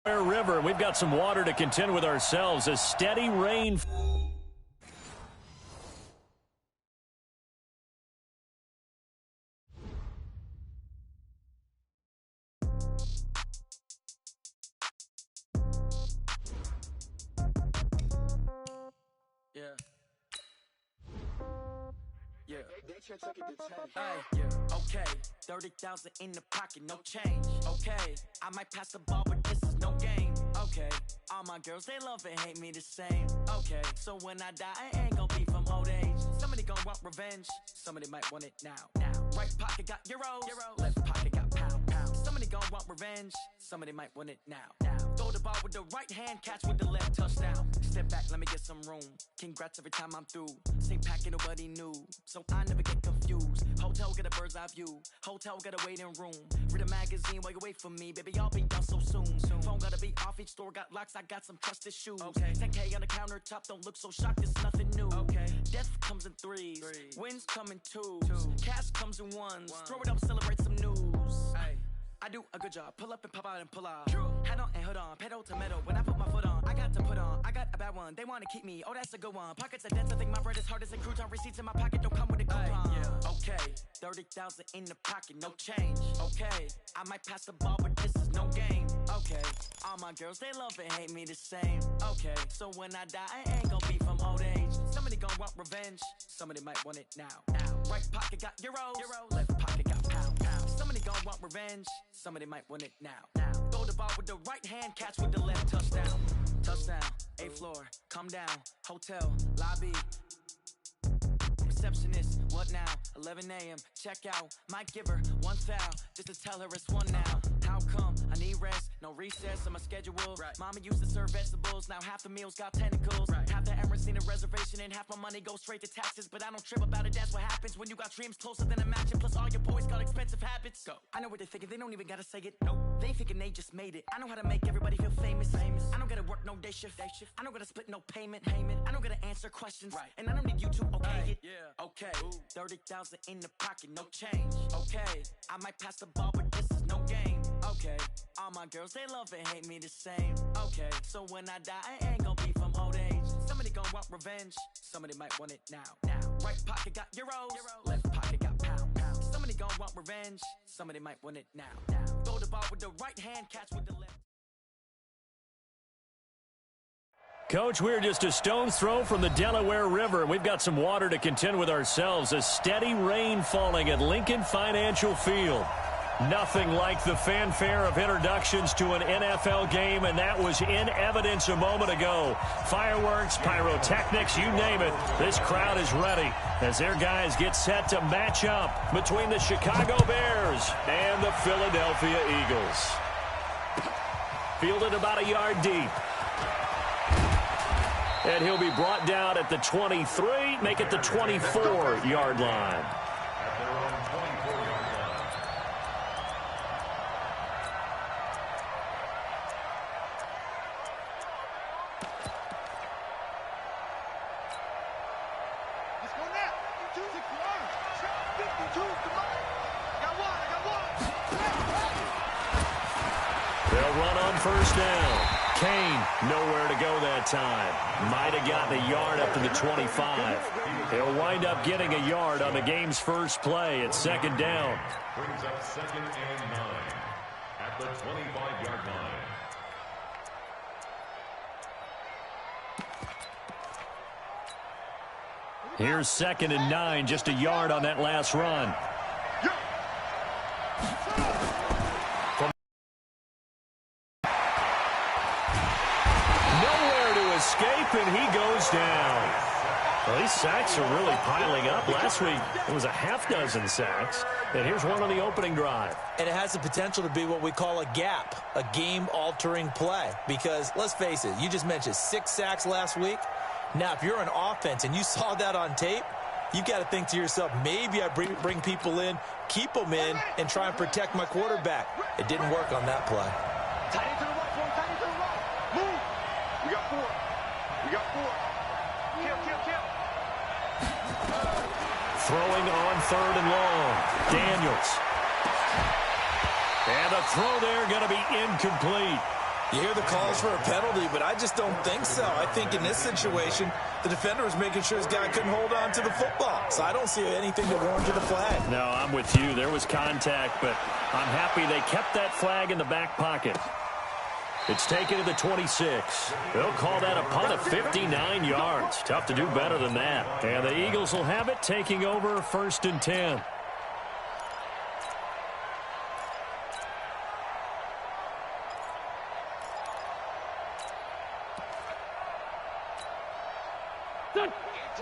River. We've got some water to contend with ourselves. A steady rain. Okay, 30,000 in the pocket, no change. Okay, I might pass the ball, but this is no game. Okay, all my girls, they love and hate me the same. Okay, so when I die, I ain't gonna be from old age. Somebody gonna want revenge, somebody might want it now. Right pocket got euros, left pocket got pound. Somebody gonna want revenge, somebody might want it now. Throw the ball with the right hand, catch with the left, touchdown. Step back, let me get some room. Congrats every time I'm through. Same packet, nobody knew, so I never get confused. Hotel get a bird's eye view, hotel get a waiting room. Read a magazine while you wait for me, baby, I'll be done so soon. Phone gotta be off, each store got locks, I got some trusted shoes. 10K on the countertop, don't look so shocked, it's nothing new. Death comes in threes, wins come in twos, cash comes in ones. Throw it up, celebrate some news. I do a good job, pull up and pop out and pull out. Head on and hood on, pedal to metal. When I put my foot on, I got to put on. I got a bad one, they wanna keep me, oh that's a good one. Pockets are dense, I think my bread is hard as a crouton. Receipts in my pocket, don't come with a coupon. Okay, 30,000 in the pocket, no change. Okay, I might pass the ball, but this is no game. Okay, all my girls, they love and hate me the same. Okay, so when I die, I ain't gonna be from old age. Somebody gonna want revenge, somebody might want it now. Right pocket got euros, left pocket got pound. Somebody gonna want revenge, somebody might want it now. Throw the ball with the right hand, catch with the left, touchdown. Touchdown, 8th floor, come down, hotel, lobby. Receptionist, what now? 11 a.m., check out. Might give her one foul, just to tell her it's one now. How come? I need rest, no recess on my schedule. Mama used to serve vegetables, now half the meals got tentacles. Half the Emirates need a reservation and half my money goes straight to taxes. But I don't trip about it, that's what happens when you got dreams closer than a match. And plus all your boys got expensive habits. Go. I know what they're thinking, they don't even gotta say it. Nope. They ain't thinking they just made it. I know how to make everybody feel famous. I don't gotta work no day shift. I don't gotta split no payment. I don't gotta answer questions. And I don't need you to okay it. Okay, 30,000 in the pocket, no change. Okay, I might pass the ball, but this is no game. Okay, all my girls, they love and hate me the same. Okay, so when I die, I ain't gonna be from old age. Somebody gonna want revenge, somebody might want it now. Right pocket got euros, left pocket got pound. Somebody gonna want revenge, somebody might want it now. Throw the ball with the right hand, catch with the left. Coach, we're just a stone's throw from the Delaware River, and we've got some water to contend with ourselves. A steady rain falling at Lincoln Financial Field. Nothing like the fanfare of introductions to an NFL game, and that was in evidence a moment ago. Fireworks, pyrotechnics, you name it. This crowd is ready as their guys get set to match up between the Chicago Bears and the Philadelphia Eagles. Fielded about a yard deep. And he'll be brought down at the 23, make it the 24-yard line. Let's go now. 52, come on. They'll run on first down. Kane, nowhere to go that time. Might have gotten a yard up to the 25. He'll wind up getting a yard on the game's first play at second down. Brings up 2nd and 9 at the 25-yard line. Here's 2nd and 9, just a yard on that last run. Escape, and he goes down. Well, these sacks are really piling up. Last week, it was a half dozen sacks, and here's one on the opening drive. And it has the potential to be what we call a gap, a game-altering play. Because, let's face it, you just mentioned 6 sacks last week. Now, if you're an offense and you saw that on tape, you've got to think to yourself, maybe I bring people in, keep them in, and try and protect my quarterback. It didn't work on that play. Tight end to the right, boy. Tight end to the right. Move. We got 4. We got 4. Kill. Throwing on 3rd and long. Daniels. And a throw there going to be incomplete. You hear the calls for a penalty, but I just don't think so. I think in this situation, the defender was making sure his guy couldn't hold on to the football. So I don't see anything to warrant the flag. No, I'm with you. There was contact, but I'm happy they kept that flag in the back pocket. It's taken to the 26. They'll call that a punt of 59 yards. Tough to do better than that. And the Eagles will have it, taking over 1st and 10.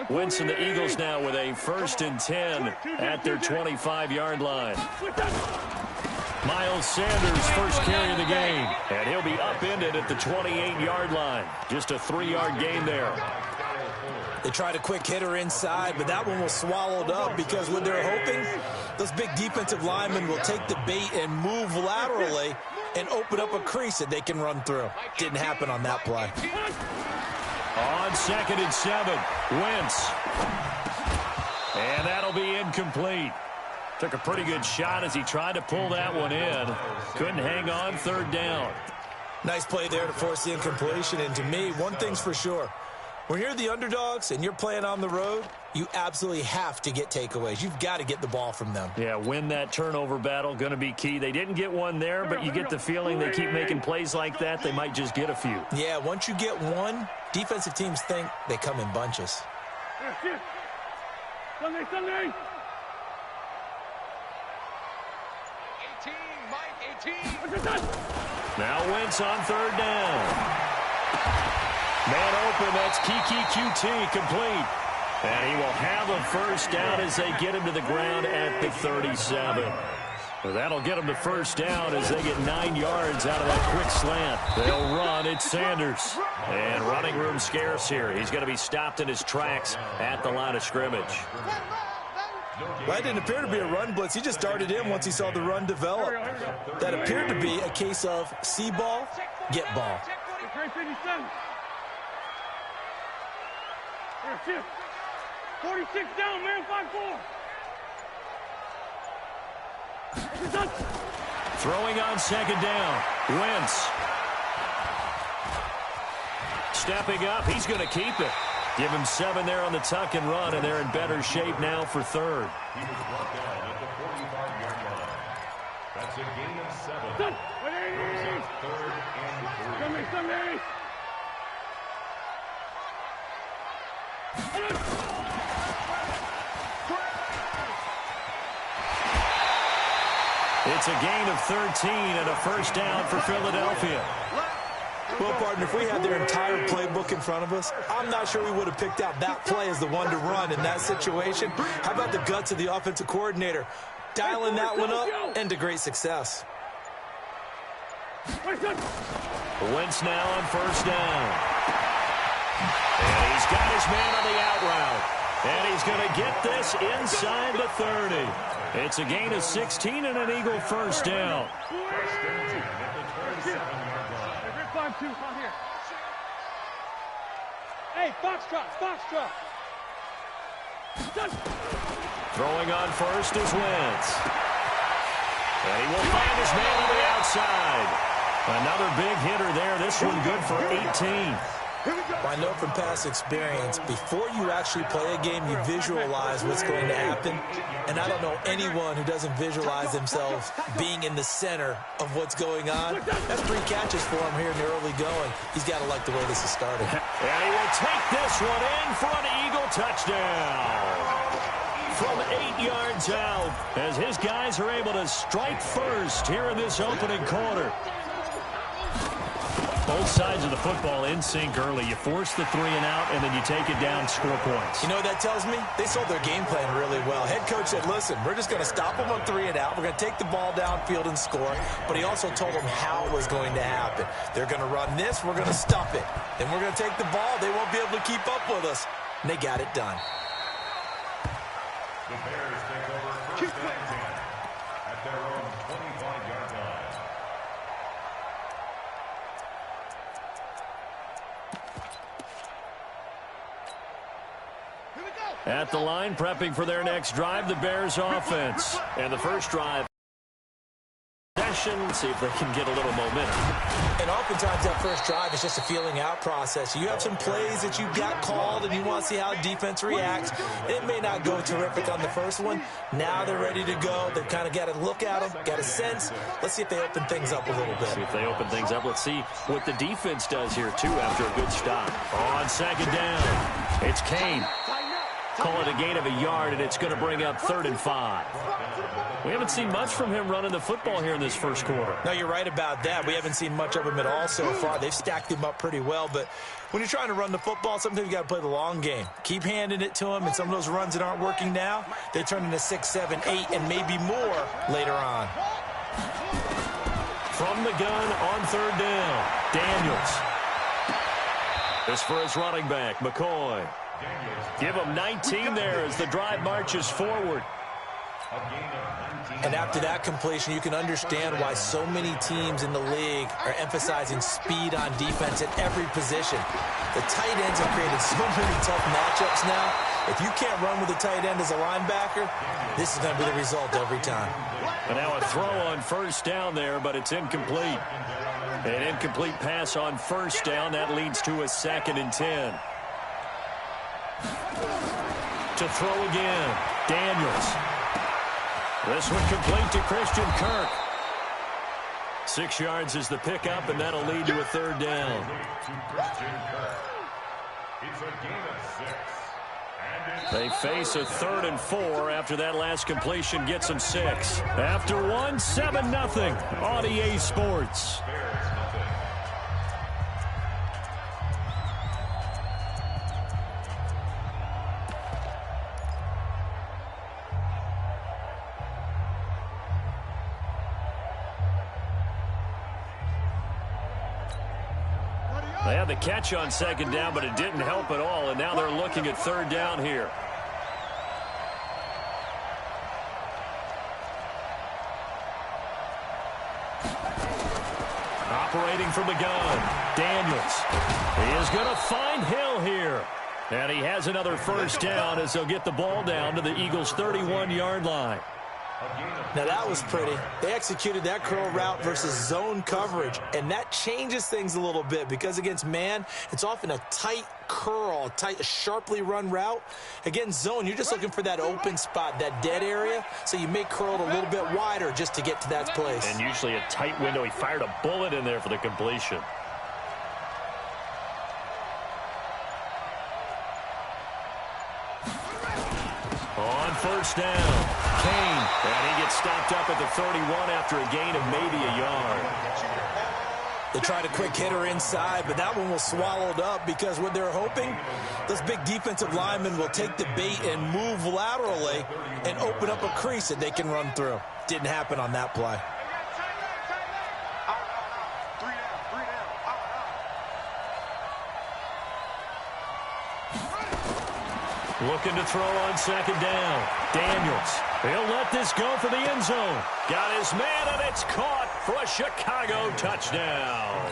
Wentz and the Eagles now with a 1st and 10 at their 25-yard line. Miles Sanders first carry of the game, and he'll be upended at the 28-yard line. Just a 3-yard gain there. They tried a quick hitter inside, but that one was swallowed up because what they're hoping, those big defensive linemen will take the bait and move laterally and open up a crease that they can run through. Didn't happen on that play. On 2nd and 7, Wentz. And that'll be incomplete. Took a pretty good shot as he tried to pull that one in. Couldn't hang on, 3rd down. Nice play there to force the incompletion. And to me, one thing's for sure. When you're the underdogs and you're playing on the road, you absolutely have to get takeaways. You've got to get the ball from them. Yeah, win that turnover battle, going to be key. They didn't get one there, but you get the feeling they keep making plays like that, they might just get a few. Yeah, once you get one, defensive teams think they come in bunches. Sunday. 18, Mike, 18. Now Wentz on 3rd down. Man open, that's Kiki QT, complete. And he will have a 1st down as they get him to the ground at the 37. Well, that'll get them to 1st down as they get 9 yards out of that quick slant. They'll run. It's Sanders. And running room scarce here. He's going to be stopped in his tracks at the line of scrimmage. Well, it didn't appear to be a run blitz. He just darted in once he saw the run develop. That appeared to be a case of see ball, get ball. 46 down, man, 5-4. Throwing on 2nd down. Wentz. Stepping up. He's going to keep it. Give him 7 there on the tuck and run, and they're in better shape now for 3rd. He was brought down at the 45-yard line. That's a gain of 7. Brings up 3rd and 3. Sunday. It's a gain of 13 and a 1st down for Philadelphia. Well, partner, if we had their entire playbook in front of us, I'm not sure we would have picked out that play as the one to run in that situation. How about the guts of the offensive coordinator? Dialing that one up and to great success. Wentz now on 1st down. And he's got his man on the out route. And he's going to get this inside the 30. It's a gain of 16 and an Eagle 1st down. Hey, Foxtrot. Throwing on 1st is Wentz. And he will find his man on the outside. Another big hitter there. This one good for 18. I know from past experience, before you actually play a game, you visualize what's going to happen. And I don't know anyone who doesn't visualize themselves being in the center of what's going on. That's 3 catches for him here in the early going. He's got to like the way this is starting. And he will take this one in for an Eagle touchdown. From 8 yards out, as his guys are able to strike first here in this opening quarter. Both sides of the football in sync early. You force the 3 and out, and then you take it down, score points. You know what that tells me? They sold their game plan really well. Head coach said, listen, we're just going to stop them on 3 and out. We're going to take the ball downfield and score. But he also told them how it was going to happen. They're going to run this. We're going to stuff it. Then we're going to take the ball. They won't be able to keep up with us. And they got it done. The Bears take over 1st and 10 at their own 25-yard line. At the line, prepping for their next drive, the Bears offense. And the first drive, possession see if they can get a little momentum. And oftentimes that first drive is just a feeling out process. You have some plays that you got called and you want to see how defense reacts. It may not go terrific on the first one. Now they're ready to go. They've kind of got to look at them, got a sense. Let's see if they open things up a little bit. See if they open things up. Let's see what the defense does here, too, after a good stop. On second down, it's Kane. Call it a gain of a yard, and it's going to bring up 3rd and 5. We haven't seen much from him running the football here in this first quarter. No, you're right about that. We haven't seen much of him at all so far. They've stacked him up pretty well, but when you're trying to run the football, sometimes you got to play the long game. Keep handing it to him, and some of those runs that aren't working now, they turn into 6, 7, 8, and maybe more later on. From the gun on 3rd down, Daniels. This for his running back, McCoy. Give him 19 there as the drive marches forward. And after that completion, you can understand why so many teams in the league are emphasizing speed on defense at every position. The tight ends have created so many tough matchups now. If you can't run with a tight end as a linebacker, this is going to be the result every time. And now a throw on 1st down there, but it's incomplete. An incomplete pass on 1st down. That leads to a 2nd and 10. To throw again, Daniels. This one complete to Christian Kirk. 6 yards is the pickup, and that'll lead to a 3rd down. It's a gain of 6. They face a 3rd and 4 after that last completion gets them 6. After one, 7-0 on EA Sports. They had the catch on 2nd down, but it didn't help at all, and now they're looking at 3rd down here. Operating from the gun, Daniels. He is going to find Hill here. And he has another 1st down as they'll get the ball down to the Eagles' 31-yard line. Now that was pretty. They executed that curl route versus zone coverage, and that changes things a little bit because against man, it's often a tight curl, a sharply run route. Against zone, you're just looking for that open spot, that dead area, so you may curl it a little bit wider just to get to that place. And usually a tight window. He fired a bullet in there for the completion. On 1st down, Kane. And he gets stopped up at the 31 after a gain of maybe a yard. They tried a quick hitter inside, but that one was swallowed up because what they're hoping, those big defensive linemen will take the bait and move laterally and open up a crease that they can run through. Didn't happen on that play. Looking to throw on 2nd down. Daniels. He'll let this go for the end zone. Got his man, and it's caught for a Chicago touchdown.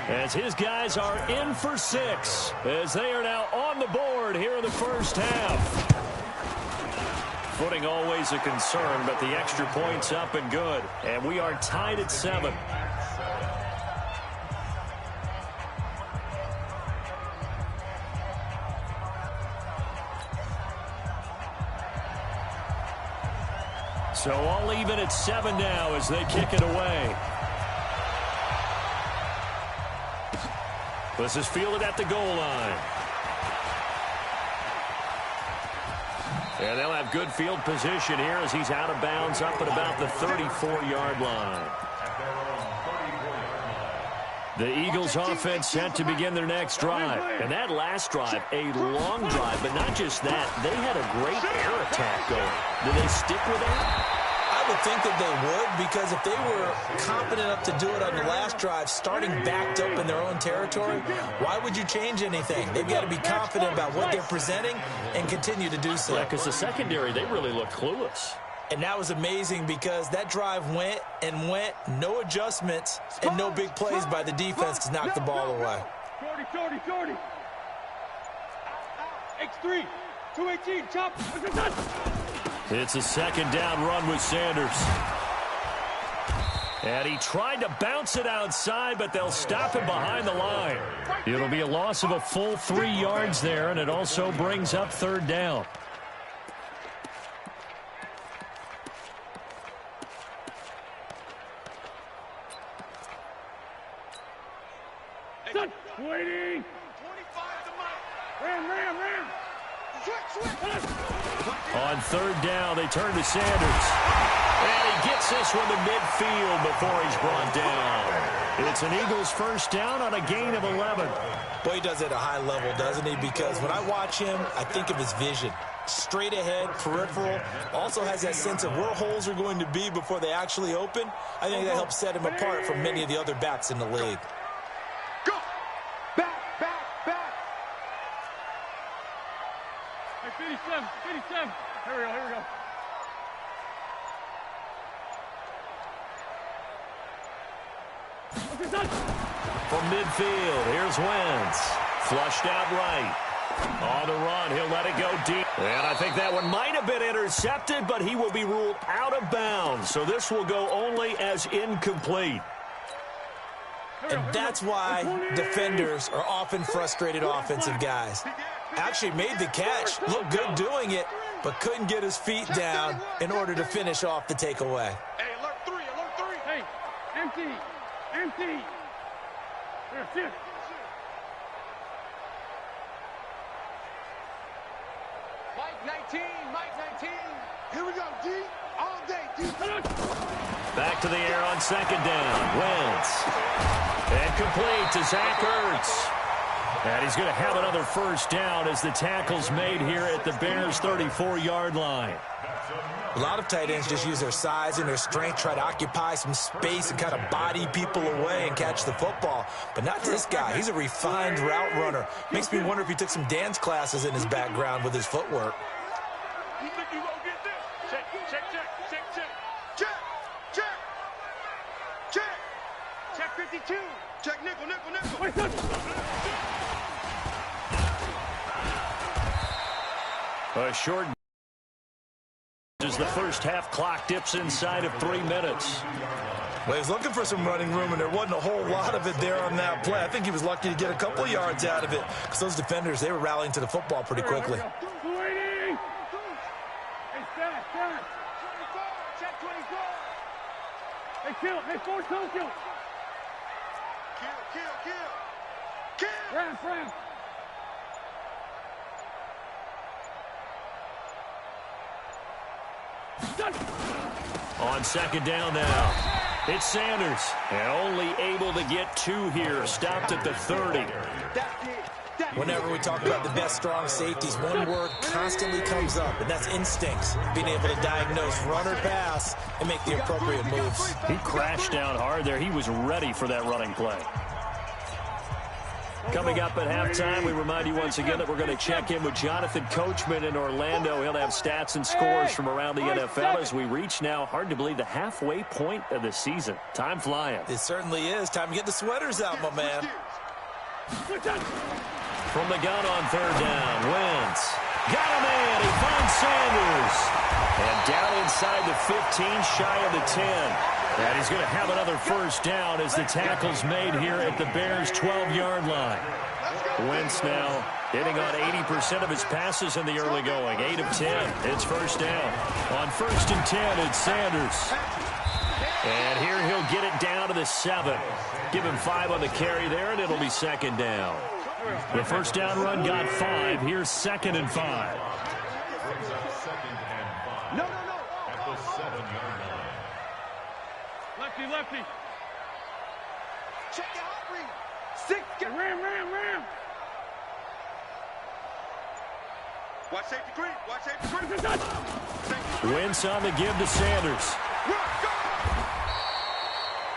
As his guys are in for 6, as they are now on the board here in the first half. Footing always a concern, but the extra point's up and good. And we are tied at 7. So all even at 7 now as they kick it away. This is fielded at the goal line. And they'll have good field position here as he's out of bounds up at about the 34-yard line. The Eagles offense set to begin their next drive. And that last drive, a long drive, but not just that. They had a great air attack going. Do they stick with that? I would think that they would, because if they were confident enough to do it on the last drive, starting backed up in their own territory, why would you change anything? They've got to be confident about what they're presenting and continue to do so. Yeah, because the secondary, they really looked clueless. And that was amazing because that drive went and went, no adjustments, and no big plays by the defense to knock the ball away. 40. X3, 218, chop. It's a 2nd down run with Sanders. And he tried to bounce it outside, but they'll stop him behind the line. It'll be a loss of a full 3 yards there, and it also brings up 3rd down. Waiting. 25 to Mike. Ram. Switch. On 3rd down, they turn to Sanders. And he gets this one to midfield before he's brought down. It's an Eagles 1st down on a gain of 11. Boy, he does it at a high level, doesn't he? Because when I watch him, I think of his vision. Straight ahead, peripheral, also has that sense of where holes are going to be before they actually open. I think that helps set him apart from many of the other backs in the league. Go. Back. Hey, 57. Here we go. From midfield, here's Wentz. Flushed out right. On the run, he'll let it go deep. And I think that one might have been intercepted, but he will be ruled out of bounds. So this will go only as incomplete. And that's why defenders are often frustrated offensive guys. Actually made the catch, looked good doing it, but couldn't get his feet down in order to finish off the takeaway. Hey, alert 3. Hey, empty. Here, sit. Mike 19. Here we go, D. All day, D. Back to the air on 2nd down. Wentz. And complete to Zach Ertz. And he's going to have another 1st down as the tackle's made here at the Bears' 34-yard line. A lot of tight ends just use their size and their strength, try to occupy some space and kind of body people away and catch the football. But not this guy. He's a refined route runner. Makes me wonder if he took some dance classes in his background with his footwork. You think you gonna get this? Check. Check 52. Check nickel. A short as the 1st half clock dips inside of 3 minutes. Well, he was looking for some running room, and there wasn't a whole lot of it there on that play. I think he was lucky to get a couple of yards out of it because those defenders, they were rallying to the football pretty quickly. Waiting. Hey, stop. Check 24. Hey, kill. Hey, force kill. Kill. Ram. On 2nd down now. It's Sanders. And only able to get 2 here. Stopped at the 30. Whenever we talk about the best strong safeties, one word constantly comes up, and that's instincts. Being able to diagnose run or pass and make the appropriate moves. He crashed down hard there. He was ready for that running play. Coming up at halftime, we remind you once again that we're going to check in with Jonathan Coachman in Orlando. He'll have stats and scores from around the NFL as we reach now, hard to believe, the halfway point of the season. Time flying. It certainly is. Time to get the sweaters out, my man. From the gun on 3rd down, Wentz. Got him in. He finds Sanders. And down inside the 15, shy of the 10. And he's going to have another 1st down as the tackle's made here at the Bears' 12-yard line. Wentz now hitting on 80% of his passes in the early going. 8 of 10. It's 1st down. On 1st and 10, it's Sanders. And here he'll get it down to the 7. Give him 5 on the carry there, and it'll be 2nd down. The 1st down run got 5. Here's 2nd and 5. No. At the 7-yard line. Lefty. Check your hot read. 6. Ram. Watch safety creep. Wentz on the give to Sanders.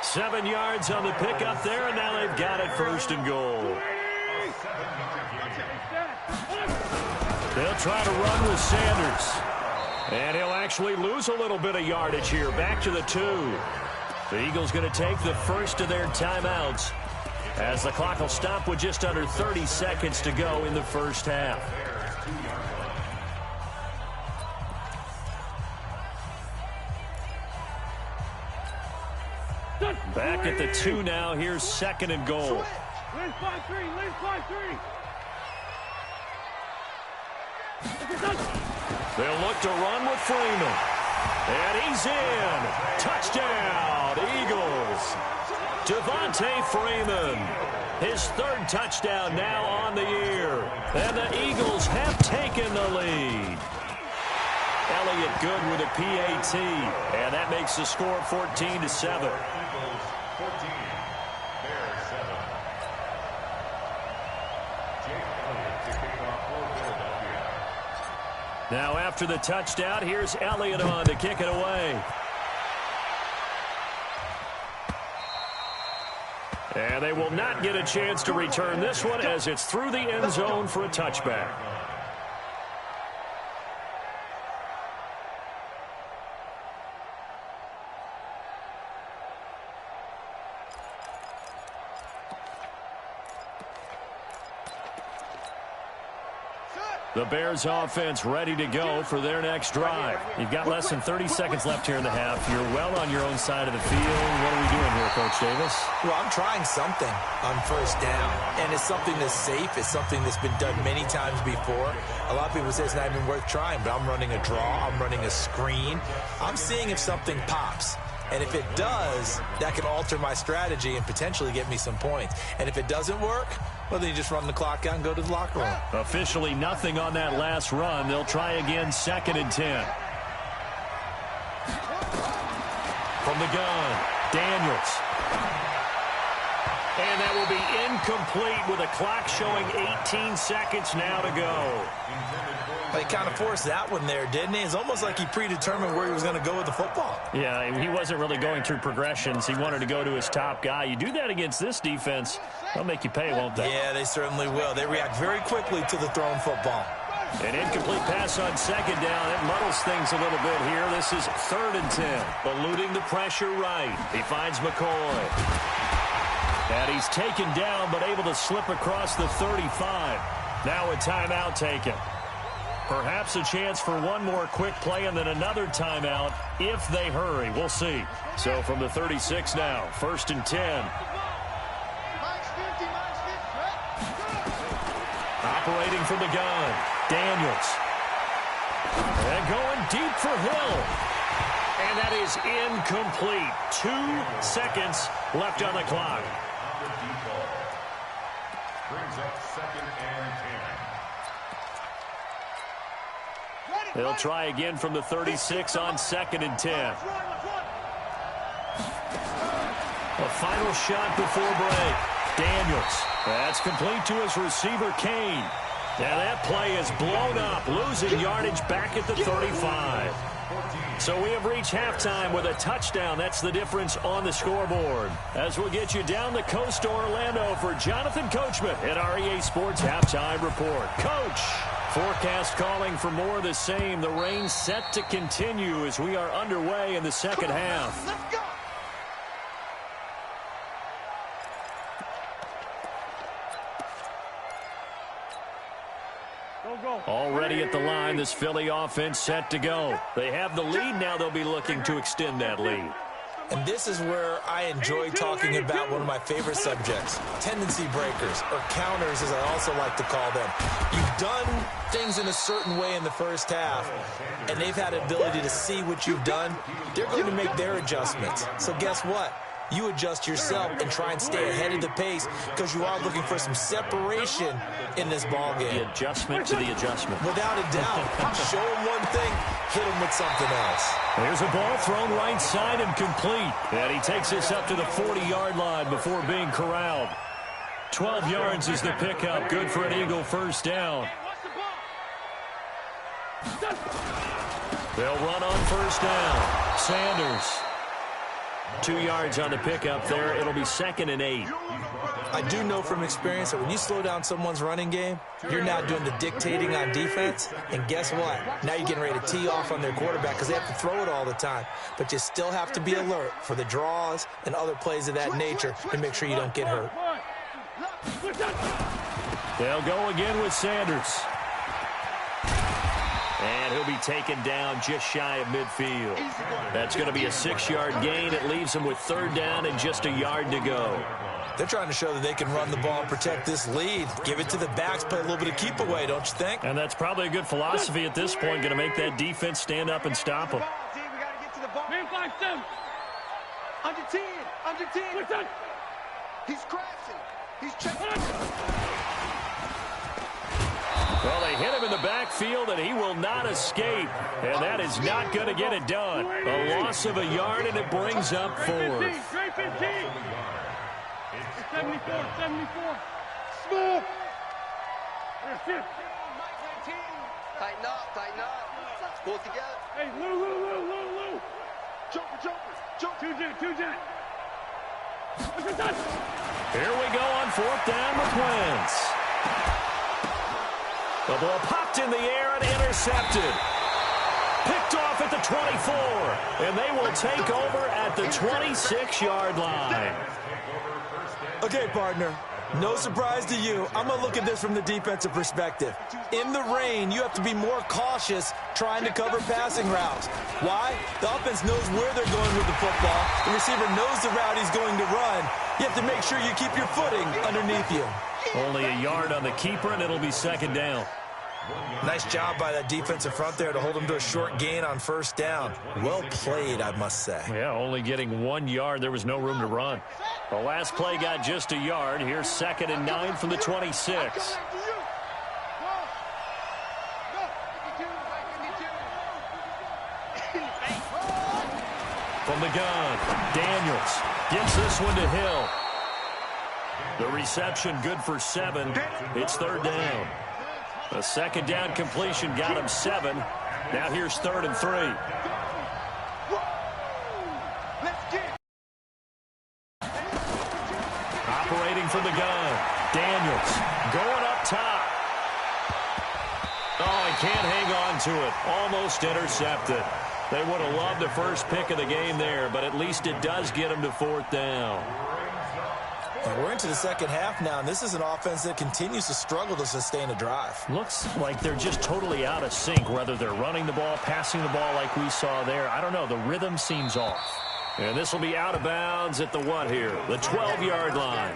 7 yards on the pickup there, and now they've got it 1st and goal. They'll try to run with Sanders. And he'll actually lose a little bit of yardage here. Back to the 2. The Eagles going to take the first of their timeouts as the clock will stop with just under 30 seconds to go in the 1st half. back at the 2 now. Here's 2nd and goal. Liz 5-3. Liz 5-3. They'll look to run with Freeman. And he's in. Touchdown, Eagles. Devontae Freeman. His 3rd touchdown now on the year. And the Eagles have taken the lead. Elliott good with a PAT. And that makes the score 14-7. Eagles 14, Bears 7. Jake Elliott to kick off for Philadelphia. Now after the touchdown, here's Elliott on to kick it away. And they will not get a chance to return this one as it's through the end zone for a touchback. The Bears offense ready to go for their next drive. You've got less than 30 seconds left here in the half. You're well on your own side of the field. What are we doing here, Coach Davis? Well, I'm trying something on 1st down, and it's something that's safe. It's something that's been done many times before. A lot of people say it's not even worth trying, but I'm running a draw. I'm running a screen. I'm seeing if something pops. And if it does, that can alter my strategy and potentially get me some points. And if it doesn't work, well, then you just run the clock out and go to the locker room. Officially nothing on that last run. They'll try again 2nd and 10. From the gun, Daniels. And that will be incomplete with a clock showing 18 seconds now to go. He kind of forced that one there, didn't he? It's almost like he predetermined where he was going to go with the football. Yeah, he wasn't really going through progressions. He wanted to go to his top guy. You do that against this defense, they'll make you pay, won't they? Yeah, they certainly will. They react very quickly to the thrown football. An incomplete pass on 2nd down. It muddles things a little bit here. This is 3rd and 10. Eluding the pressure right. He finds McCoy. And he's taken down, but able to slip across the 35. Now a timeout taken. Perhaps a chance for one more quick play and then another timeout if they hurry. We'll see. So from the 36 now, 1st and 10. Operating from the gun, Daniels. And going deep for Hill. And that is incomplete. 2 seconds left on the clock. Brings up 2nd and 10. They'll try again from the 36 on 2nd and 10. A final shot before break. Daniels. That's complete to his receiver, Kane. Now that play is blown up, losing yardage back at the 35. So we have reached halftime with a touchdown. That's the difference on the scoreboard. As we'll get you down the coast to Orlando for Jonathan Coachman at our EA Sports Halftime Report. Coach, forecast calling for more of the same. The rain set to continue as we are underway in the second half. Let's go. Already at the line, this Philly offense set to go. They have the lead now. They'll be looking to extend that lead. And this is where I enjoy talking about one of my favorite subjects, tendency breakers, or counters as I also like to call them. You've done things in a certain way in the first half, and they've had an ability to see what you've done. They're going to make their adjustments. So guess what? You adjust yourself and try and stay ahead of the pace because you are looking for some separation in this ballgame. The adjustment to the adjustment. Without a doubt. Show them one thing, hit them with something else. There's a ball thrown right side and complete. And he takes this up to the 40-yard line before being corralled. 12 yards is the pickup. Good for an Eagle first down. They'll run on first down. Sanders. 2 yards on the pickup there. It'll be 2nd and 8. I do know from experience that when you slow down someone's running game, you're now doing the dictating on defense. And guess what? Now you're getting ready to tee off on their quarterback because they have to throw it all the time. But you still have to be alert for the draws and other plays of that nature to make sure you don't get hurt. They'll go again with Sanders. And he'll be taken down just shy of midfield. That's going to be a 6-yard gain. It leaves him with 3rd down and just a yard to go. They're trying to show that they can run the ball and protect this lead. Give it to the backs, play a little bit of keep away, don't you think? And that's probably a good philosophy at this point, going to make that defense stand up and stop them. Man 5-7. Under 10. Under 10. What's that? He's crashing. He's checking. Well, they hit him in the backfield, and he will not escape. And that is not going to get it done. A loss of a yard, and it brings up 4th. Straight 15. 74. Smooth. That's it. Tighten up. Tighten up. Pull it together. Hey, Lou. Jumper. Jump. 2 Jet. Look at that. Here we go on 4th down with Wentz. The ball popped in the air and intercepted. Picked off at the 24. And they will take over at the 26-yard line. Okay, partner, no surprise to you. I'm going to look at this from the defensive perspective. In the rain, you have to be more cautious trying to cover passing routes. Why? The offense knows where they're going with the football. The receiver knows the route he's going to run. You have to make sure you keep your footing underneath you. Only a yard on the keeper, and it'll be 2nd down. Nice job by that defensive front there to hold him to a short gain on 1st down. Well played, I must say. Yeah, only getting 1 yard. There was no room to run. The last play got just a yard. Here's 2nd and 9 from the 26. From the gun, Daniels gets this one to Hill. The reception good for 7. It's 3rd down. A 2nd down completion got him 7. Now here's 3rd and 3. Operating from the gun. Daniels going up top. Oh, he can't hang on to it. Almost intercepted. They would have loved the first pick of the game there, but at least it does get him to 4th down. And we're into the 2nd half now, and this is an offense that continues to struggle to sustain a drive. Looks like they're just totally out of sync, whether they're running the ball, passing the ball like we saw there. I don't know. The rhythm seems off. And this will be out of bounds at the what here? The 12-yard line.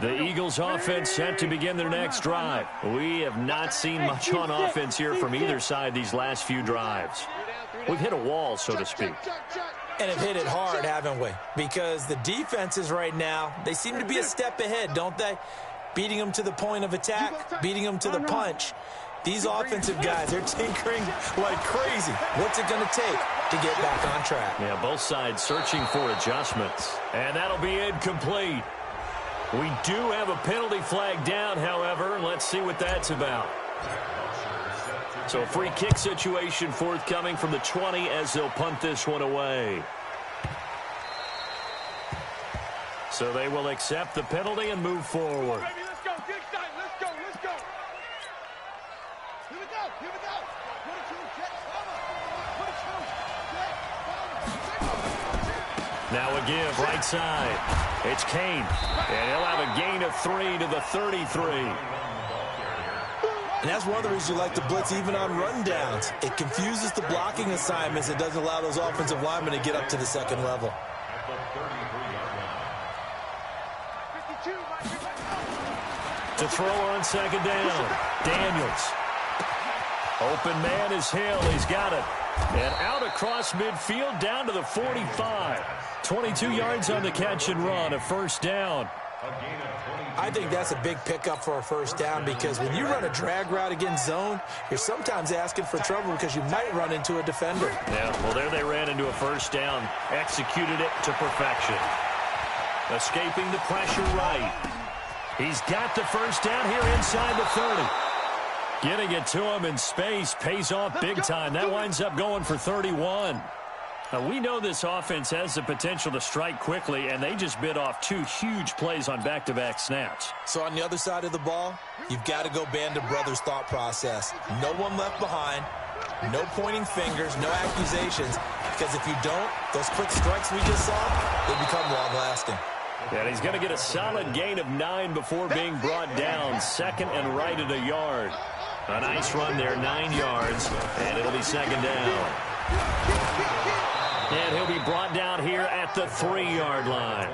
The Eagles offense set to begin their next drive. We have not seen much on offense here from either side these last few drives. We've hit a wall, so to speak. And have hit it hard, haven't we? Because the defenses right now, they seem to be a step ahead, don't they? Beating them to the point of attack, beating them to the punch. These offensive guys, they're tinkering like crazy. What's it going to take to get back on track? Yeah, both sides searching for adjustments. And that'll be incomplete. We do have a penalty flag down, however. Let's see what that's about. So a free kick situation forthcoming from the 20 as they'll punt this one away. So they will accept the penalty and move forward. Baby, let's go. Get excited. Let's go. Here we go. Put it to him, Jet. Put it to him. Now a give, right side. It's Kane, and he'll have a gain of 3 to the 33. And that's one of the reasons you like to blitz even on rundowns. It confuses the blocking assignments. It doesn't allow those offensive linemen to get up to the 2nd level. To throw on 2nd down, Daniels. Open man is Hill. He's got it. And out across midfield down to the 45. 22 yards on the catch and run, a 1st down. I think that's a big pickup for a 1st down because when you run a drag route against zone, you're sometimes asking for trouble because you might run into a defender. Yeah, well, there they ran into a 1st down, executed it to perfection. Escaping the pressure right. He's got the 1st down here inside the 30. Getting it to him in space pays off big time. That winds up going for 31. Now, we know this offense has the potential to strike quickly, and they just bit off 2 huge plays on back-to-back snaps. So on the other side of the ball, you've got to go Band of Brothers thought process. No one left behind, no pointing fingers, no accusations, because if you don't, those quick strikes we just saw, they become long-lasting. And he's going to get a solid gain of 9 before being brought down. Second and right at a yard. A nice run there, 9 yards, and it'll be second down. And he'll be brought down here at the 3-yard line.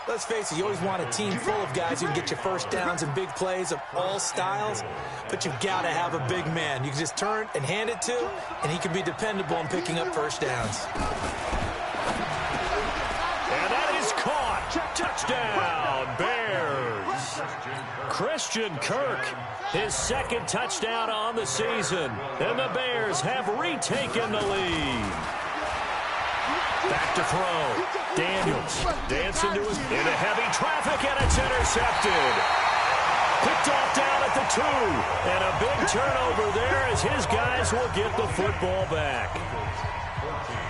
Let's face it, you always want a team full of guys who can get you first downs and big plays of all styles, but you've got to have a big man you can just turn and hand it to, and he can be dependable in picking up first downs. And that is caught. Touchdown, Bears. Christian Kirk, his second touchdown on the season, and the Bears have retaken the lead. Back to throw. Daniels dancing to his into heavy traffic, and it's intercepted. Picked off down at the 2, and a big turnover there as his guys will get the football back.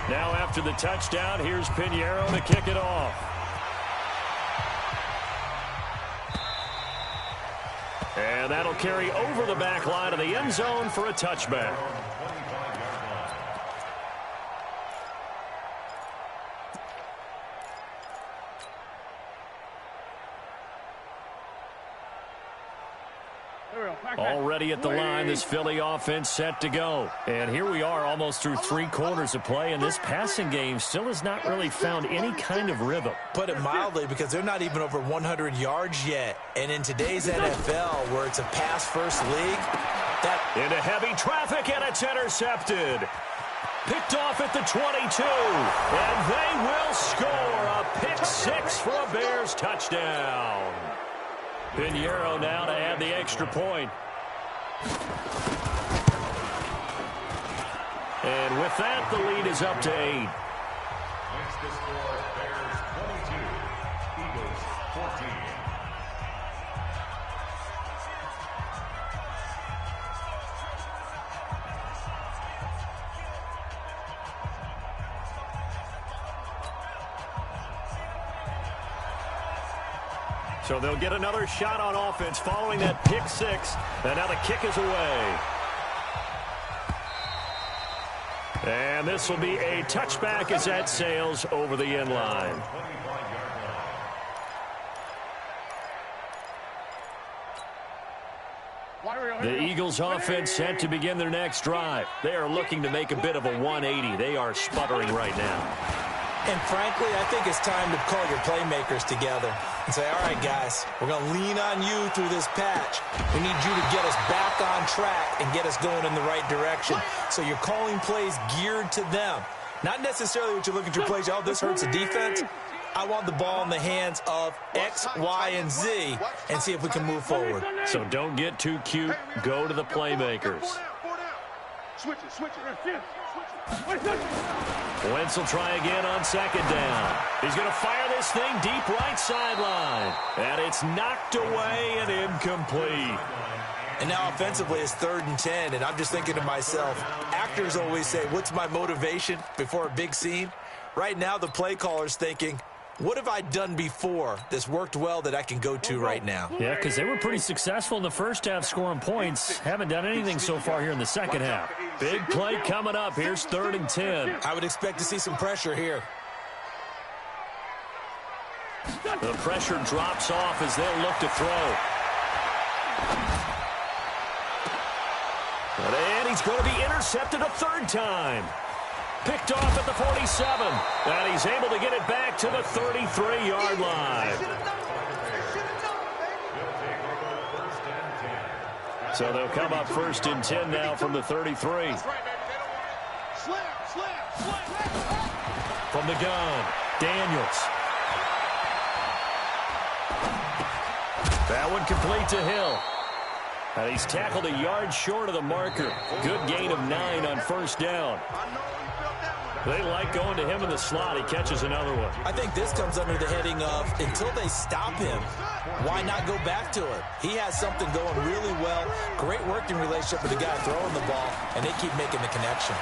Now after the touchdown, here's Pinheiro to kick it off. And that'll carry over the back line of the end zone for a touchback. Already at the line, this Philly offense set to go. And here we are almost through 3 quarters of play, and this passing game still has not really found any kind of rhythm. Put it mildly, because they're not even over 100 yards yet. And in today's NFL, where it's a pass-first league, that... Into heavy traffic, and it's intercepted. Picked off at the 22, and they will score a pick 6 for a Bears touchdown. Pinheiro now to add the extra point. And with that, the lead is up to 8. Makes the score Bears 22, Eagles 14. So they'll get another shot on offense following that pick 6. And now the kick is away. And this will be a touchback as that sails over the end line. The Eagles offense set to begin their next drive. They are looking to make a bit of a 180. They are sputtering right now. And frankly, I think it's time to call your playmakers together and say, all right, guys, we're going to lean on you through this patch. We need you to get us back on track and get us going in the right direction. So you're calling plays geared to them. Not necessarily what you're looking to plays, oh, this hurts the defense. I want the ball in the hands of X, Y, and Z and see if we can move forward. So don't get too cute. Go to the playmakers. Switch it. Wentz will try again on second down. He's going to fire this thing deep right sideline. And it's knocked away and incomplete. And now offensively it's 3rd and 10, and I'm just thinking to myself, actors always say, what's my motivation before a big scene? Right now the play caller's thinking, what have I done before that's worked well that I can go to right now? Yeah, because they were pretty successful in the first half scoring points. Haven't done anything so far here in the second half. Big play coming up. Here's 3rd and 10. I would expect to see some pressure here. The pressure drops off as they'll look to throw. And he's going to be intercepted a 3rd time. Picked off at the 47. And he's able to get it back to the 33-yard line. So they'll come up 1st and 10 now from the 33. From the gun, Daniels. That one complete to Hill. And he's tackled a yard short of the marker. Good gain of 9 on 1st down. They like going to him in the slot. He catches another one. I think this comes under the heading of, until they stop him, why not go back to him? He has something going really well. Great working relationship with the guy throwing the ball, and they keep making the connection.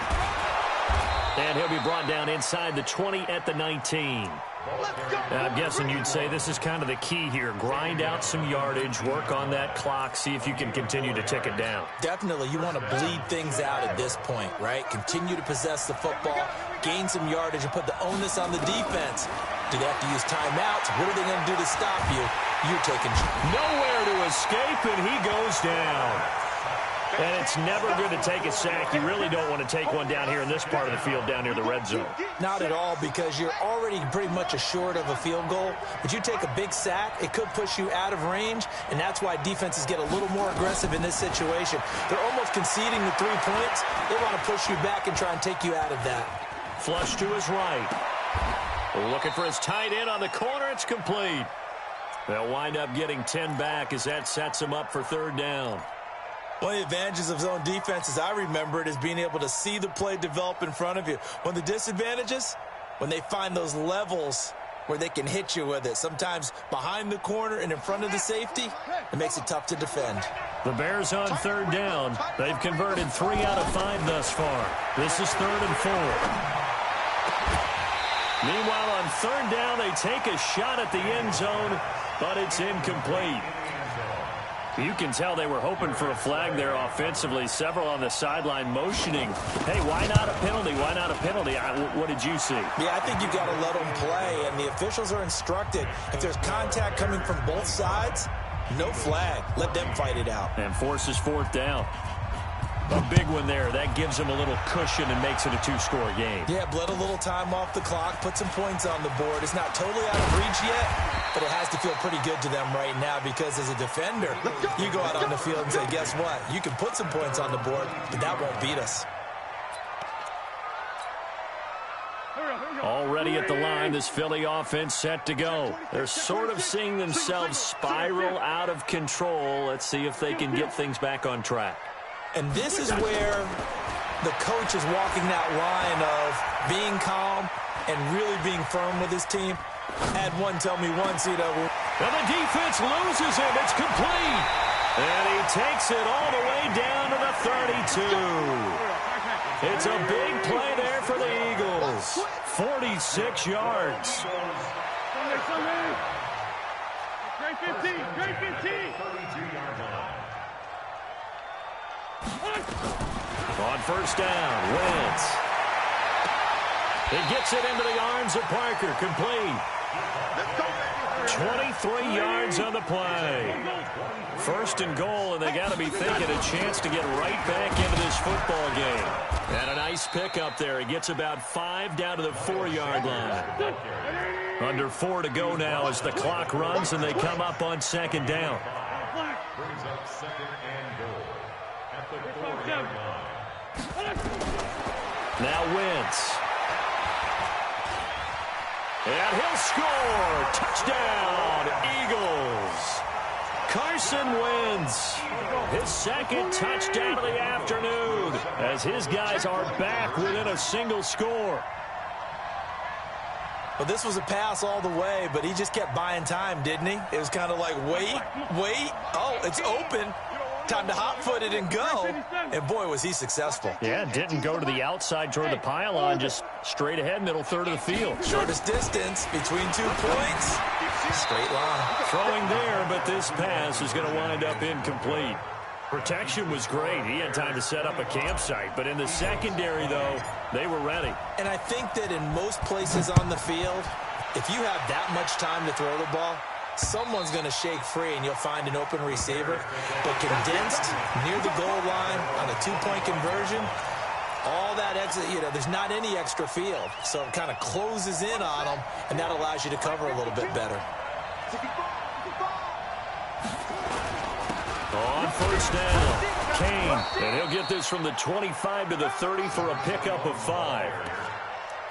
And he'll be brought down inside the 20 at the 19. I'm guessing you'd say this is kind of the key here. Grind out some yardage, work on that clock, see if you can continue to tick it down. Definitely, you want to bleed things out at this point, right? Continue to possess the football, gain some yardage, and put the onus on the defense. Do they have to use timeouts? What are they going to do to stop you? You're taking nowhere to escape, and he goes down. And it's never good to take a sack. You really don't want to take one down here in this part of the field, down near the red zone. Not at all, because you're already pretty much assured of a field goal. But you take a big sack, it could push you out of range, and that's why defenses get a little more aggressive in this situation. They're almost conceding the 3 points. They want to push you back and try and take you out of that. Flush to his right. Looking for his tight end on the corner. It's complete. They'll wind up getting 10 back as that sets them up for third down. One of the advantages of zone defense, as I remember it, is being able to see the play develop in front of you. One of the disadvantages, when they find those levels where they can hit you with it, sometimes behind the corner and in front of the safety, it makes it tough to defend. The Bears on third down. They've converted 3 out of 5 thus far. This is 3rd and 4. Meanwhile, on third down, they take a shot at the end zone, but it's incomplete. You can tell they were hoping for a flag there offensively. Several on the sideline motioning. Hey, why not a penalty? Why not a penalty? What did you see? Yeah, I think you've got to let them play, and the officials are instructed. If there's contact coming from both sides, no flag. Let them fight it out. And forces 4th down. A big one there. That gives them a little cushion and makes it a 2-score game. Yeah, bled a little time off the clock, put some points on the board. It's not totally out of reach yet, but it has to feel pretty good to them right now because as a defender, you go out on the field and say, guess what? You can put some points on the board, but that won't beat us. Already at the line, this Philly offense set to go. They're sort of seeing themselves spiral out of control. Let's see if they can get things back on track. And this is where the coach is walking that line of being calm and really being firm with his team. Add one, tell me one, CW. And the defense loses him. It's complete. And he takes it all the way down to the 32. It's a big play there for the Eagles. 46 yards. Great 15, great 15. On first down, Wentz. He gets it into the arms of Parker, complete. 23 yards on the play. 1st and goal, and they got to be thinking a chance to get right back into this football game. And a nice pickup there. He gets about 5 down to the 4-yard line. Under 4 to go now as the clock runs, and they come up on 2nd down. Brings up 2nd and goal at the 4-yard line. Now Wentz. And he'll score. Touchdown, Eagles. Carson Wentz. His 2nd touchdown of the afternoon as his guys are back within a single score. Well, this was a pass all the way, but he just kept buying time, didn't he? It was kind of like, wait. Oh, it's open. Time to hot-foot it and go. And, boy, was he successful. Yeah, didn't go to the outside toward the pylon, just straight ahead, middle third of the field. Shortest distance between 2 points. Straight line. Throwing there, but this pass is going to wind up incomplete. Protection was great. He had time to set up a campsite, but in the secondary, though, they were ready. And I think that in most places on the field, if you have that much time to throw the ball, someone's going to shake free and you'll find an open receiver. But condensed near the goal line on a 2-point conversion, all that exit, there's not any extra field. So it kind of closes in on them, and that allows you to cover a little bit better. On first down, Kane, and he'll get this from the 25 to the 30 for a pickup of 5.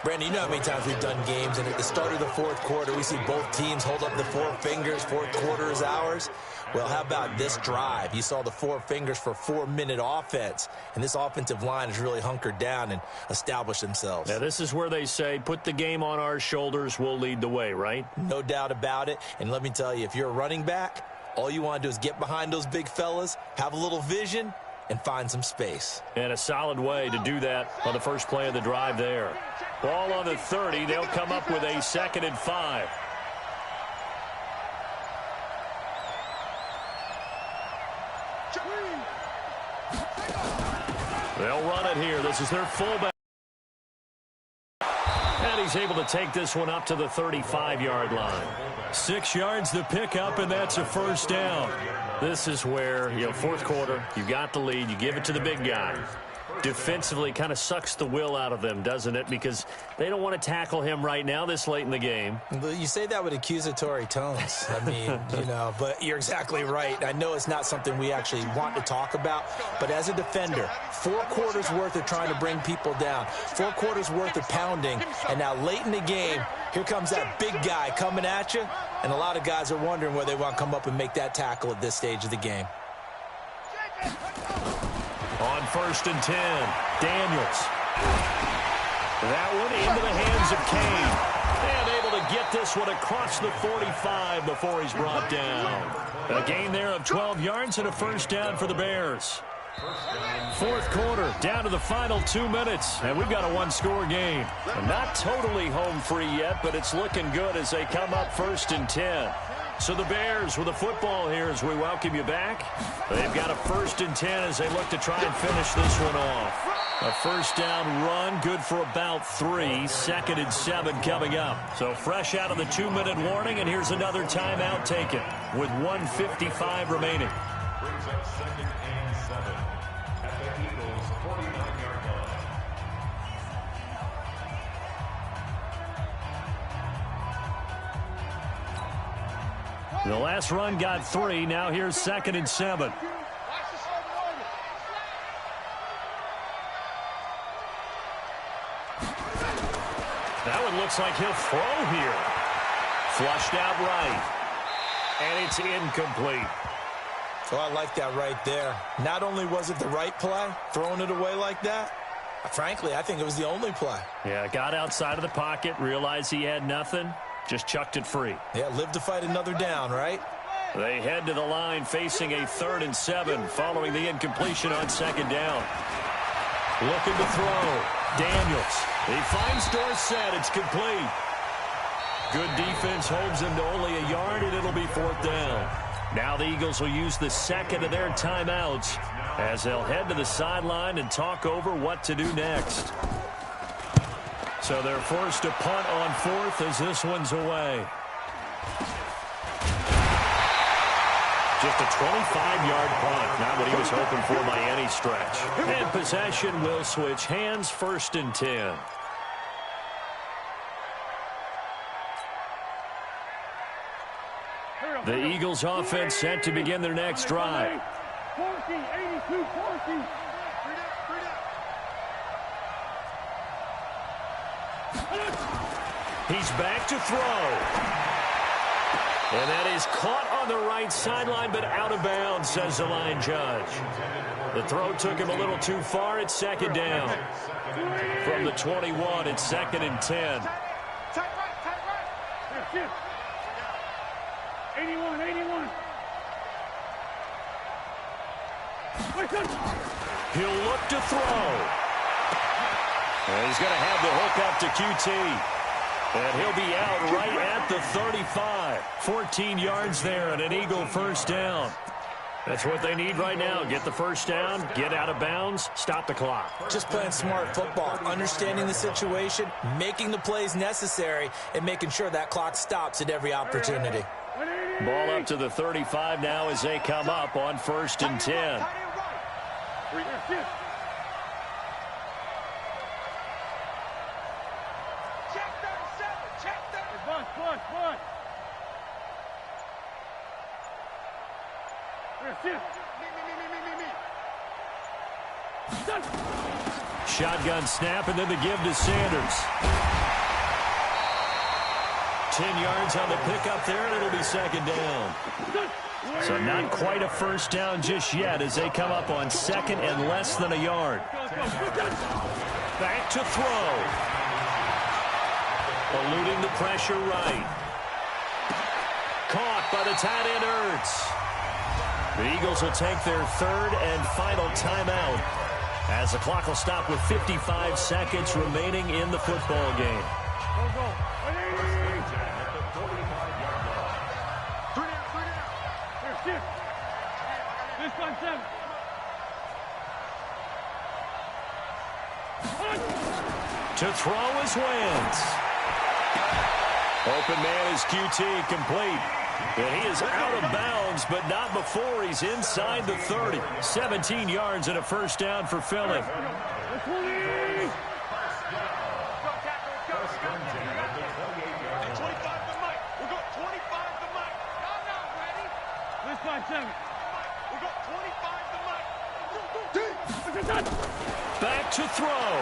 Brandon, you know how many times we've done games, and at the start of the 4th quarter, we see both teams hold up the 4 fingers, 4th quarter is ours. Well, how about this drive? You saw the 4 fingers for 4-minute offense, and this offensive line has really hunkered down and established themselves. Now, this is where they say, put the game on our shoulders, we'll lead the way, right? No doubt about it, and let me tell you, if you're a running back, all you want to do is get behind those big fellas, have a little vision, and find some space. And a solid way to do that on the first play of the drive there. Ball on the 30. They'll come up with a 2nd and 5. They'll run it here. This is their fullback. And he's able to take this one up to the 35-yard line. 6 yards the pickup, and that's a first down. This is where, fourth quarter, you got the lead, you give it to the big guy. Defensively kind of sucks the will out of them, doesn't it? Because they don't want to tackle him right now this late in the game. But you say that with accusatory tones. I mean, but you're exactly right. I know it's not something we actually want to talk about, but as a defender, 4 quarters worth of trying to bring people down, 4 quarters worth of pounding, and now late in the game, here comes that big guy coming at you, and a lot of guys are wondering where they want to come up and make that tackle at this stage of the game. On 1st and 10, Daniels. That one into the hands of Kane. And able to get this one across the 45 before he's brought down. A gain there of 12 yards and a first down for the Bears. Fourth quarter, down to the final 2 minutes, and we've got a 1-score game. And not totally home free yet, but it's looking good as they come up 1st and 10. So the Bears with the football here as we welcome you back. They've got a 1st and 10 as they look to try and finish this one off. A first down run, good for about 3. 2nd and 7 coming up. So fresh out of the 2-minute warning, and here's another timeout taken with 1:55 remaining. Brings up 2nd and 7 at the Eagles' 49-yard line. The last run got 3. Now here's 2nd and 7. That one looks like he'll throw here. Flushed out right. And it's incomplete. Oh, I like that right there. Not only was it the right play, throwing it away like that, frankly, I think it was the only play. Yeah, got outside of the pocket, realized he had nothing, just chucked it free. Yeah, live to fight another down, right? They head to the line facing a 3rd and 7 following the incompletion on 2nd down. Looking to throw. Daniels. He finds Dorsett. It's complete. Good defense holds him to only a yard, and it'll be 4th down. Now the Eagles will use the 2nd of their timeouts as they'll head to the sideline and talk over what to do next. So they're forced to punt on 4th as this one's away. Just a 25-yard punt, not what he was hoping for by any stretch. And possession will switch hands, 1st and 10. The Eagles offense set to begin their next drive. 82-40. He's back to throw. And that is caught on the right sideline, but out of bounds, says the line judge. The throw took him a little too far. It's 2nd down. From the 21, it's 2nd and 10. 81. He'll look to throw. And he's going to have the hook up to QT. And he'll be out right at the 35. 14 yards there and an Eagle first down. That's what they need right now. Get the first down, get out of bounds, stop the clock. Just playing smart football, understanding the situation, making the plays necessary, and making sure that clock stops at every opportunity. Ball up to the 35 now as they come up on 1st and 10. Shotgun snap and then the give to Sanders. 10 yards on the pickup there, and it'll be 2nd down. So not quite a first down just yet as they come up on 2nd and less than a yard. Back to throw. Eluding the pressure right. Caught by the tight end Ertz. The Eagles will take their third and final timeout as the clock will stop with 55 seconds remaining in the football game. Go, go. Here, shift. This one, 7. To throw is Wentz. Open man is QT, complete. And he is out of bounds, but not before he's inside the 30. 17 yards and a first down for Philly. Back to throw.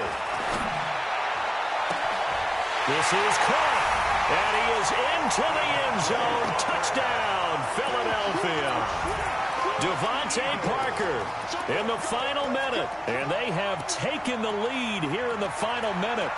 This is caught. And he is into the end zone. Touchdown, Philadelphia. Devontae Parker in the final minute. And they have taken the lead here in the final minute.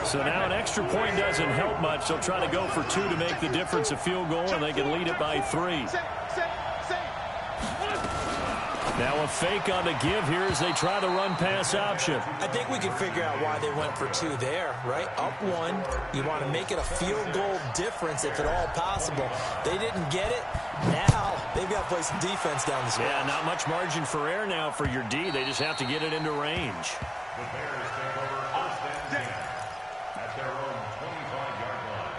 So now an extra point doesn't help much. They'll try to go for 2 to make the difference a field goal, and they can lead it by 3. Now a fake on the give here as they try the run-pass option. I think we can figure out why they went for 2 there, right? Up 1, you want to make it a field goal difference if at all possible. They didn't get it. Now they've got to play some defense down the stretch. Yeah, not much margin for error now for your D. They just have to get it into range. The Bears take over first and 10 at their own 25-yard line.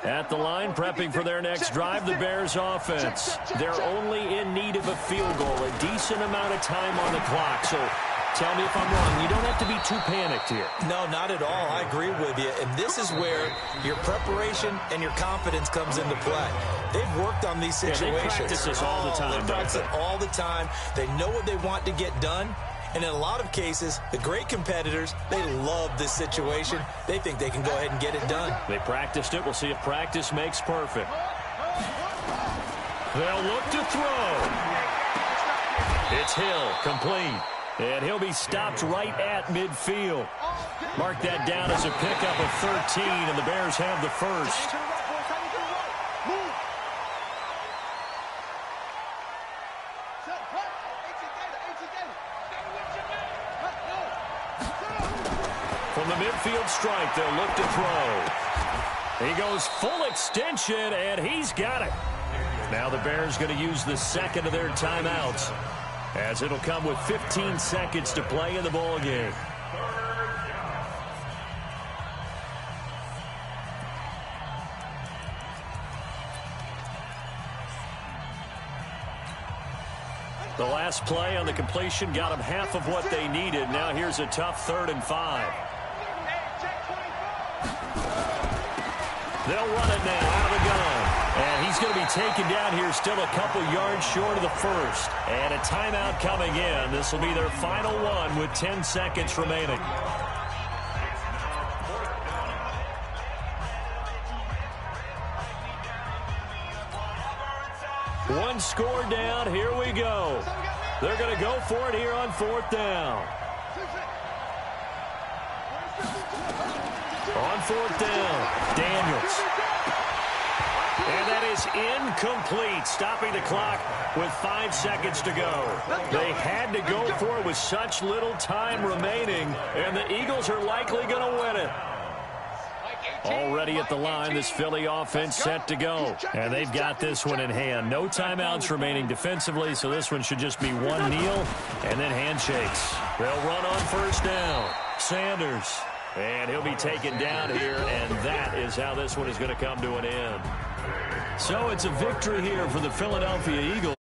At the line, prepping for their next drive, the Bears offense. They're only in need of a field goal, a decent amount of time on the clock. So tell me if I'm wrong. You don't have to be too panicked here. No, not at all. I agree with you. And this is where your preparation and your confidence comes into play. They've worked on these situations. Yeah, they practice this all the time. They practice it all the time. They know what they want to get done. And in a lot of cases, the great competitors, they love this situation. They think they can go ahead and get it done. They practiced it. We'll see if practice makes perfect. They'll look to throw. It's Hill, complete. And he'll be stopped right at midfield. Mark that down as a pickup of 13, and the Bears have the first. From the midfield stripe, they'll look to throw. He goes full extension, and he's got it. Now the Bears going to use the second of their timeouts, as it'll come with 15 seconds to play in the ball game. The last play on the completion got them half of what they needed. Now here's a tough 3rd and 5. They'll run it now out of the gun. And he's going to be taken down here still a couple yards short of the first. And a timeout coming in. This will be their final one with 10 seconds remaining. One score down. Here we go. They're going to go for it here on 4th down. On 4th down, Daniels. And that is incomplete, stopping the clock with 5 seconds to go. They had to go for it with such little time remaining, and the Eagles are likely going to win it. Already at the line, this Philly offense set to go. And they've got this one in hand. No timeouts remaining defensively, so this one should just be one kneel and then handshakes. They'll run on 1st down. Sanders. And he'll be taken down here, and that is how this one is going to come to an end. So it's a victory here for the Philadelphia Eagles.